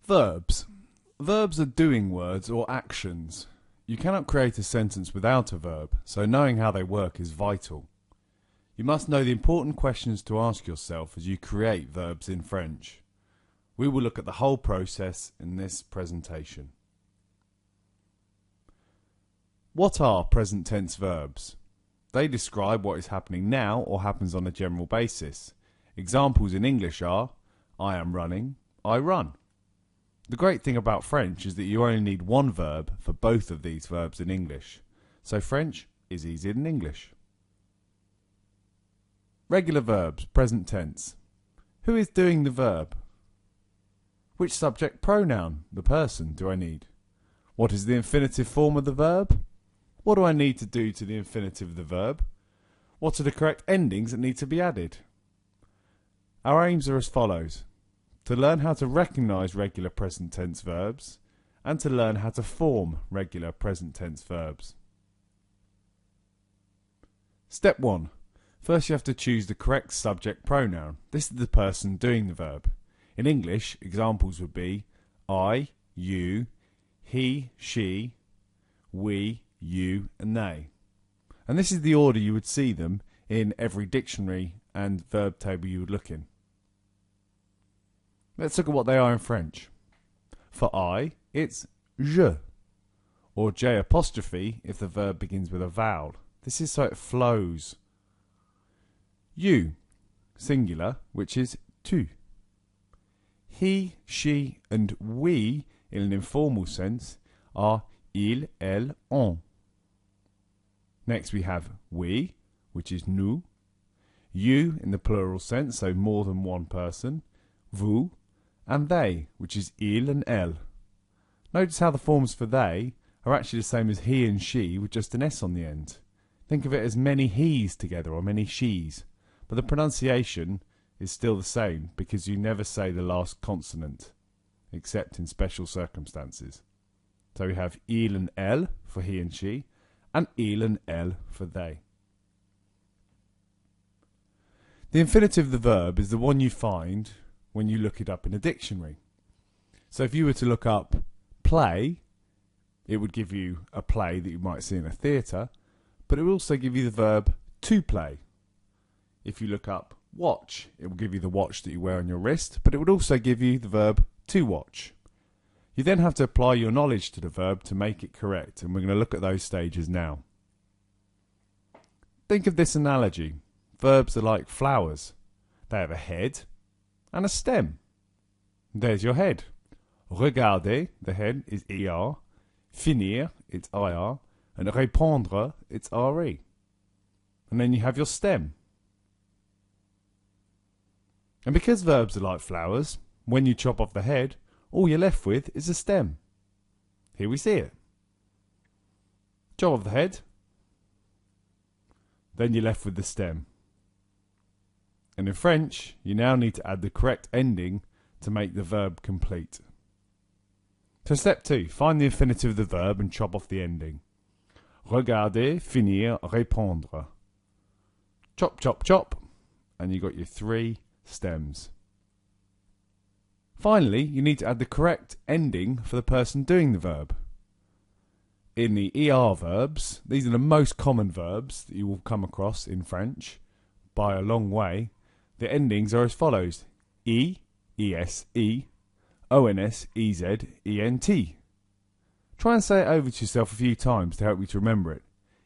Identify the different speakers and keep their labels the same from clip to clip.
Speaker 1: Verbs. Verbs are doing words or actions. You cannot create a sentence without a verb, so knowing how they work is vital. You must know the important questions to ask yourself as you create verbs in French. We will look at the whole process in this presentation. What are present tense verbs? They describe what is happening now or happens on a general basis. Examples in English are I am running, I run. The great thing about French is that you only need one verb for both of these verbs in English. So French is easier than English. Regular verbs, present tense. Who is doing the verb? Which subject pronoun, the person, do I need? What is the infinitive form of the verb? What do I need to do to the infinitive of the verb? What are the correct endings that need to be added? Our aims are as follows: to learn how to recognise regular present tense verbs and to learn how to form regular present tense verbs. Step 1. First you have to choose the correct subject pronoun. This is the person doing the verb. In English, examples would be I, you, he, she, we, you and they. And this is the order you would see them in every dictionary and verb table you would look in. Let's look at what they are in French. For I, it's je, or J apostrophe if the verb begins with a vowel. This is so it flows. You, singular, which is tu. He, she and we, in an informal sense, are il, elle, on. Next we have we, which is nous. You, in the plural sense, so more than one person. Vous, and they, which is il and elle. Notice how the forms for they are actually the same as he and she with just an S on the end. Think of it as many he's together or many she's, but the pronunciation is still the same because you never say the last consonant except in special circumstances. So we have il and elle for he and she and il and elle for they. The infinitive of the verb is the one you find when you look it up in a dictionary. So if you were to look up play, it would give you a play that you might see in a theatre, but it will also give you the verb to play. If you look up watch, it will give you the watch that you wear on your wrist, but it would also give you the verb to watch. You then have to apply your knowledge to the verb to make it correct, and we're going to look at those stages now. Think of this analogy. Verbs are like flowers. They have a head and a stem. There's your head. Regarder, the head, is ER. Finir, it's IR. And répondre, it's RE. And then you have your stem. And because verbs are like flowers, when you chop off the head, all you're left with is a stem. Here we see it. Chop off the head, then you're left with the stem. And in French, you now need to add the correct ending to make the verb complete. So step 2, find the infinitive of the verb and chop off the ending. Regarder, finir, répondre. Chop, chop, chop, and you got your 3 stems. Finally, you need to add the correct ending for the person doing the verb. In the ER verbs, these are the most common verbs that you will come across in French by a long way. The endings are as follows: E, ESE, ONS, EZ, ENT. Try and say it over to yourself a few times to help you to remember it.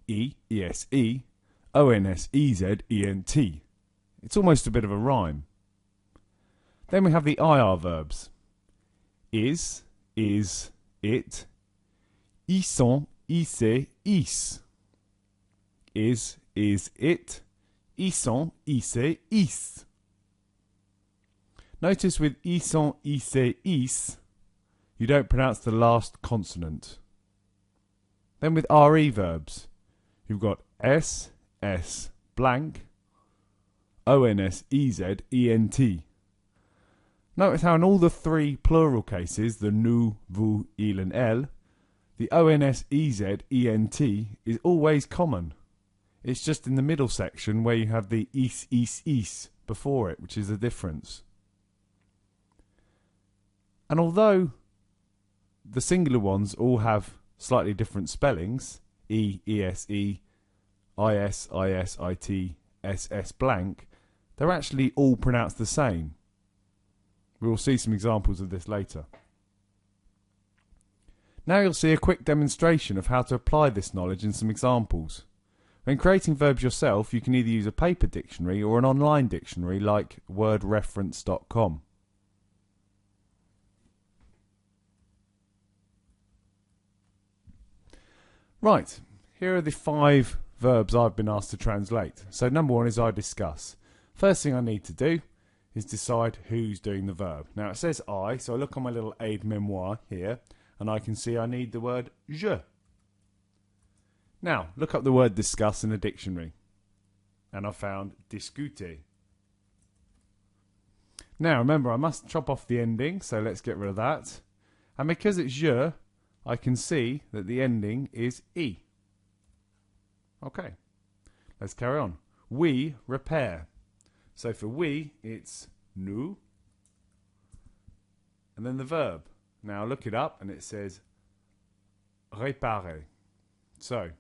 Speaker 1: E, ESE, ONS, EZ, ENT. It's almost a bit of a rhyme. Then we have the IR verbs. Is, it. Ils sont, ils, is. Is, it. Ils sont, ils, is. Notice with ils sont, ils, is, you don't pronounce the last consonant. Then with RE verbs, you've got S, blank, ONS, EZ, ENT. Notice how in all the 3 plural cases, the nous, vous, il and elle, the ONS, EZ, ENT is always common. It's just in the middle section where you have the is before it, which is the difference. And although the singular ones all have slightly different spellings, E, E-S-E, I-S, I-S, I-T, S-S blank, they're actually all pronounced the same. We'll see some examples of this later. Now you'll see a quick demonstration of how to apply this knowledge in some examples. When creating verbs yourself, you can either use a paper dictionary or an online dictionary like wordreference.com. Right, here are the 5 verbs I've been asked to translate. So number 1 is I discuss. First thing I need to do is decide who's doing the verb. Now it says I, so I look on my little aide-mémoire here, and I can see I need the word je. Now, look up the word discuss in a dictionary, and I found discuter. Now remember, I must chop off the ending, so let's get rid of that. And because it's je, I can see that the ending is E. Okay, let's carry on. We repair. So for we, it's nous. And then the verb. Now look it up and it says réparer. So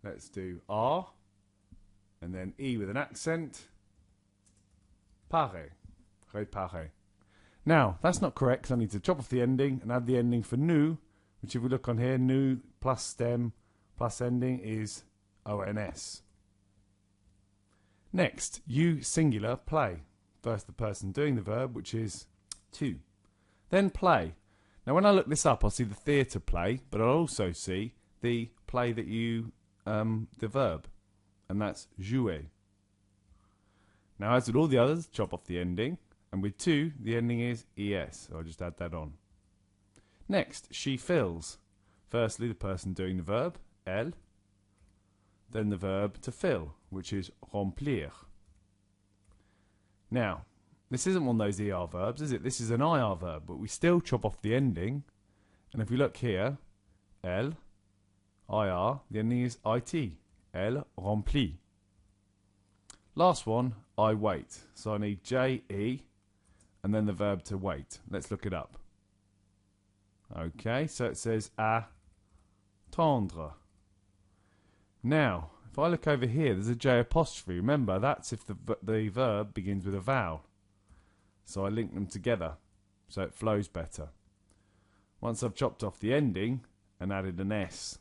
Speaker 1: let's do R and then E with an accent. Parer. Réparer. Now, that's not correct because I need to chop off the ending and add the ending for nous, which if we look on here, nous plus stem plus ending is ONS. Next, you singular play. First the person doing the verb, which is tu. Then play. Now when I look this up, I'll see the theatre play, but I'll also see the play that you, the verb, and that's jouer. Now as with all the others, chop off the ending. And with tu, the ending is es, so I'll just add that on. Next, she fills. Firstly, the person doing the verb, elle. Then the verb to fill, which is remplir. Now, this isn't one of those ER verbs, is it? This is an IR verb, but we still chop off the ending. And if we look here, elle, IR, the ending is IT, elle remplit. Last one, I wait. So I need JE. And then the verb to wait. Let's look it up. Okay, so it says attendre. Now, if I look over here, there's a J apostrophe. Remember, that's if the verb begins with a vowel. So I link them together, so it flows better. Once I've chopped off the ending and added an S,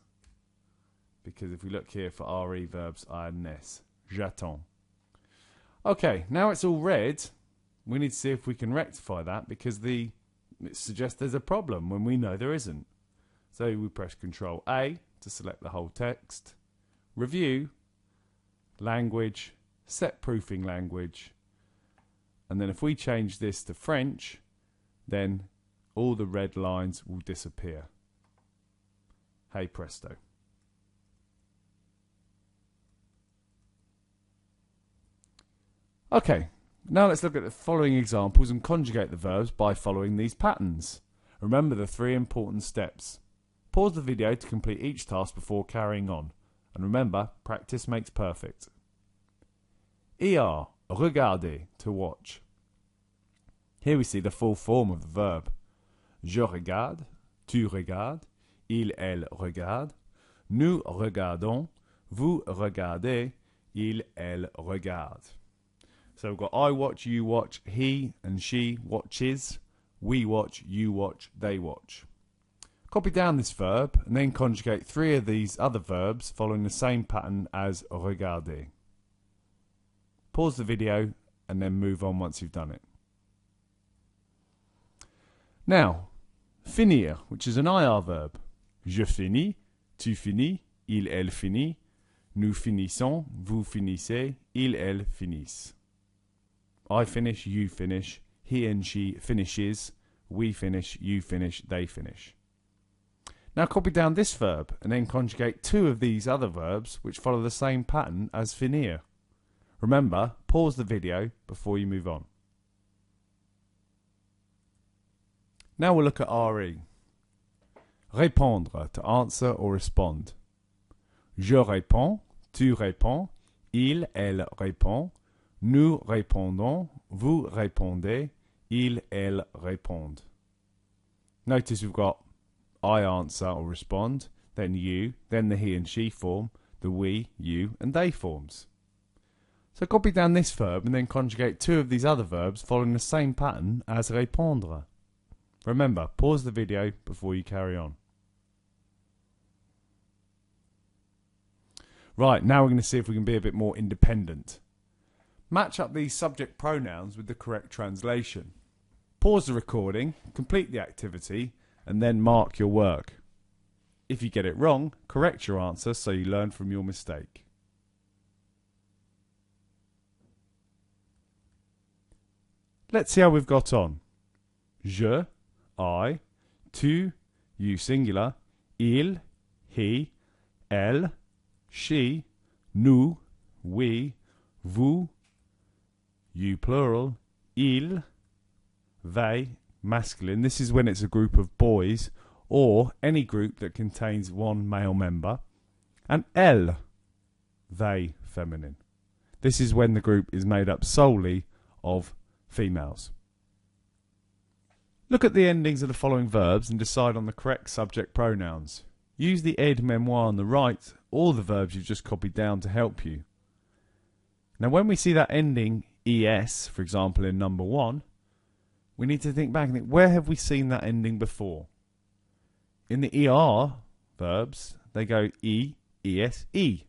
Speaker 1: because if we look here for RE verbs, I add an S. J'attends. Okay, now it's all read. We need to see if we can rectify that because it suggests there's a problem when we know there isn't. So we press Control A to select the whole text, review, language, set proofing language, and then if we change this to French, then all the red lines will disappear. Hey presto. Okay. Now let's look at the following examples and conjugate the verbs by following these patterns. Remember the 3 important steps. Pause the video to complete each task before carrying on. And remember, practice makes perfect. ER, regarder, to watch. Here we see the full form of the verb. Je regarde, tu regardes, il, elle regarde, nous regardons, vous regardez, il, elle regarde. So we've got I watch, you watch, he and she watches, we watch, you watch, they watch. Copy down this verb and then conjugate 3 of these other verbs following the same pattern as regarder. Pause the video and then move on once you've done it. Now, finir, which is an IR verb. Je finis, tu finis, il, elle finit, nous finissons, vous finissez, il, elle finissent. I finish, you finish, he and she finishes, we finish, you finish, they finish. Now copy down this verb and then conjugate 2 of these other verbs which follow the same pattern as finir. Remember, pause the video before you move on. Now we'll look at RE. Répondre, to answer or respond. Je réponds, tu réponds, il, elle répond, nous répondons, vous répondez, ils, elles répondent. Notice we've got I answer or respond, then you, then the he and she form, the we, you, and they forms. So copy down this verb and then conjugate two of these other verbs following the same pattern as répondre. Remember, pause the video before you carry on. Right, now we're going to see if we can be a bit more independent. Match up these subject pronouns with the correct translation. Pause the recording, complete the activity, and then mark your work. If you get it wrong, correct your answer so you learn from your mistake. Let's see how we've got on. Je, I, tu, you singular, il, he, elle, she, nous, we, vous, you plural, ils, they, masculine. This is when it's a group of boys or any group that contains one male member. And elle, they, feminine. This is when the group is made up solely of females. Look at the endings of the following verbs and decide on the correct subject pronouns. Use the aide-memoire on the right or the verbs you've just copied down to help you. Now when we see that ending es, for example in number 1, we need to think back and think, where have we seen that ending before? In the er verbs, they go e, es, e,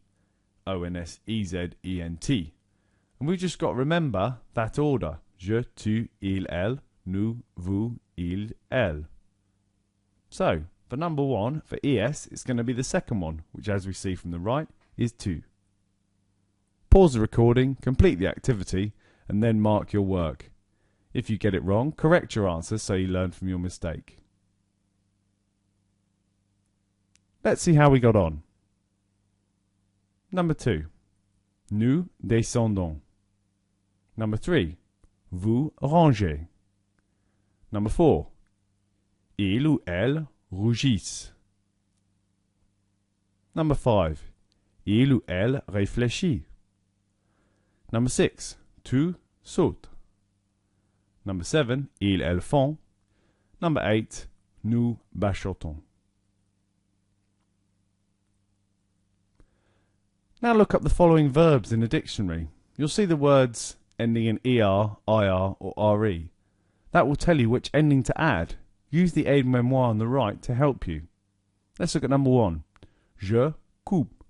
Speaker 1: ons, ez, ent. And we've just got to remember that order. Je, tu, il, elle, nous, vous, il, elle. So, for number 1, for es, it's going to be the second one, which as we see from the right, is tu. Pause the recording, complete the activity, and then mark your work. If you get it wrong, correct your answer so you learn from your mistake. Let's see how we got on. Number 2. Nous descendons. Number 3. Vous rangez. Number 4. Il ou elle rougissent. Number 5. Il ou elle réfléchit. Number 6. Tu sautes. Number 7. Ils, elles font. Number 8. Nous bachetons. Now look up the following verbs in a dictionary. You'll see the words ending in er, ir, or re. That will tell you which ending to add. Use the aide-memoire on the right to help you. Let's look at number 1. Je coupe.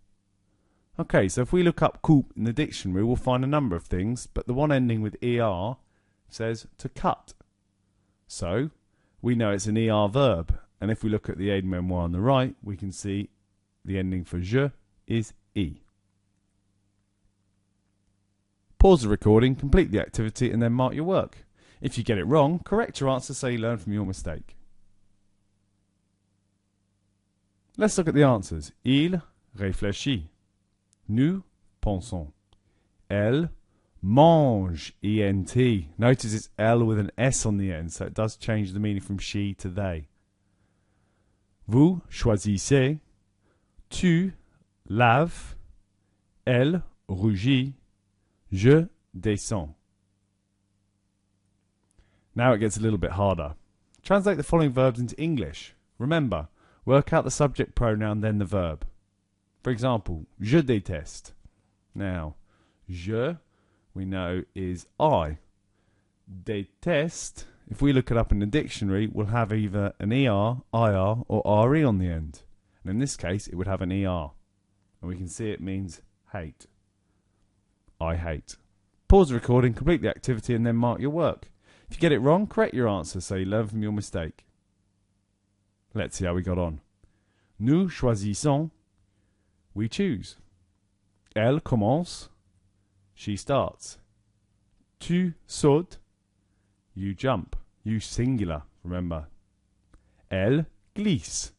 Speaker 1: Okay, so if we look up coupe in the dictionary, we'll find a number of things, but the one ending with er says to cut. So, we know it's an er verb, and if we look at the aide-memoire on the right, we can see the ending for je is e. Pause the recording, complete the activity, and then mark your work. If you get it wrong, correct your answer so you learn from your mistake. Let's look at the answers. Il réfléchit. Nous pensons. Elle mange, ent. Notice it's L with an S on the end, so it does change the meaning from she to they. Vous choisissez. Tu laves. Elle rougit. Je descends. Now it gets a little bit harder. Translate the following verbs into English. Remember, work out the subject pronoun, then the verb. For example, je déteste. Now, je, we know, is I. Déteste, if we look it up in the dictionary, will have either an ER, IR, or RE on the end. And in this case, it would have an ER. And we can see it means hate. I hate. Pause the recording, complete the activity, and then mark your work. If you get it wrong, correct your answer so you learn from your mistake. Let's see how we got on. Nous choisissons. We choose. Elle commence. She starts. Tu sautes. You jump. You singular, remember. Elle glisse.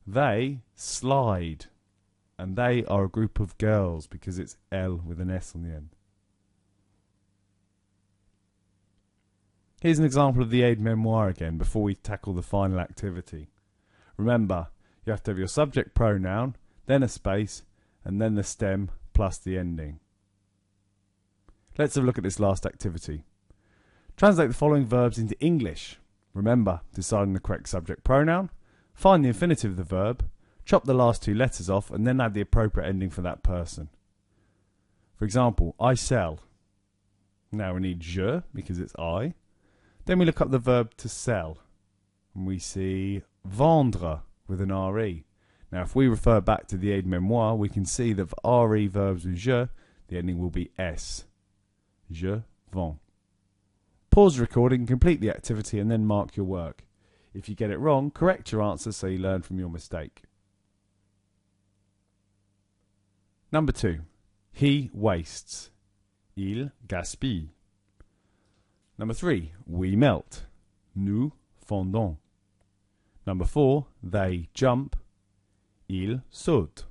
Speaker 1: They slide. And they are a group of girls because it's L with an S on the end. Here's an example of the aide-memoire again before we tackle the final activity. Remember, you have to have your subject pronoun, then a space, and then the stem plus the ending. Let's have a look at this last activity. Translate the following verbs into English. Remember, deciding the correct subject pronoun, find the infinitive of the verb, chop the last two letters off, and then add the appropriate ending for that person. For example, I sell. Now we need je because it's I. Then we look up the verb to sell, and we see vendre with an re. Now if we refer back to the aide-memoire, we can see that for re verbs with je, the ending will be s. Je vends. Pause the recording, complete the activity, and then mark your work. If you get it wrong, correct your answer so you learn from your mistake. Number 2. He wastes. Il gaspille. Number 3. We melt. Nous fondons. Number 4. They jump. Ils sautent.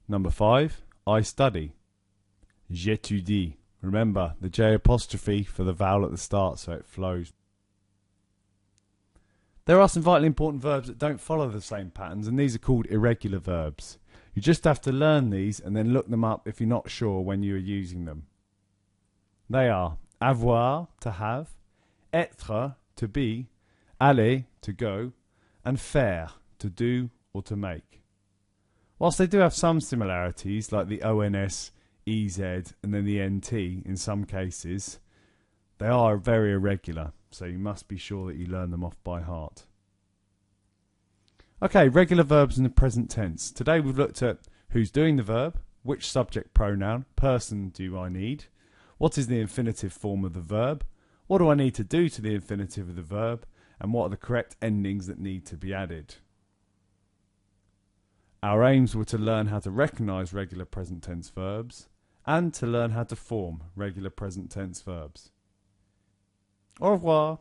Speaker 1: Number 5. I study. J'étudie. Remember, the J apostrophe for the vowel at the start so it flows. There are some vitally important verbs that don't follow the same patterns, and these are called irregular verbs. You just have to learn these and then look them up if you're not sure when you are using them. They are avoir, to have, être, to be, aller, to go, and faire, to do or to make. Whilst they do have some similarities, like the ONS, EZ, and then the NT in some cases, they are very irregular, so you must be sure that you learn them off by heart. Okay, regular verbs in the present tense. Today we've looked at who's doing the verb, which subject pronoun, person do I need, what is the infinitive form of the verb, what do I need to do to the infinitive of the verb, and what are the correct endings that need to be added. Our aims were to learn how to recognise regular present tense verbs and to learn how to form regular present tense verbs. Au revoir.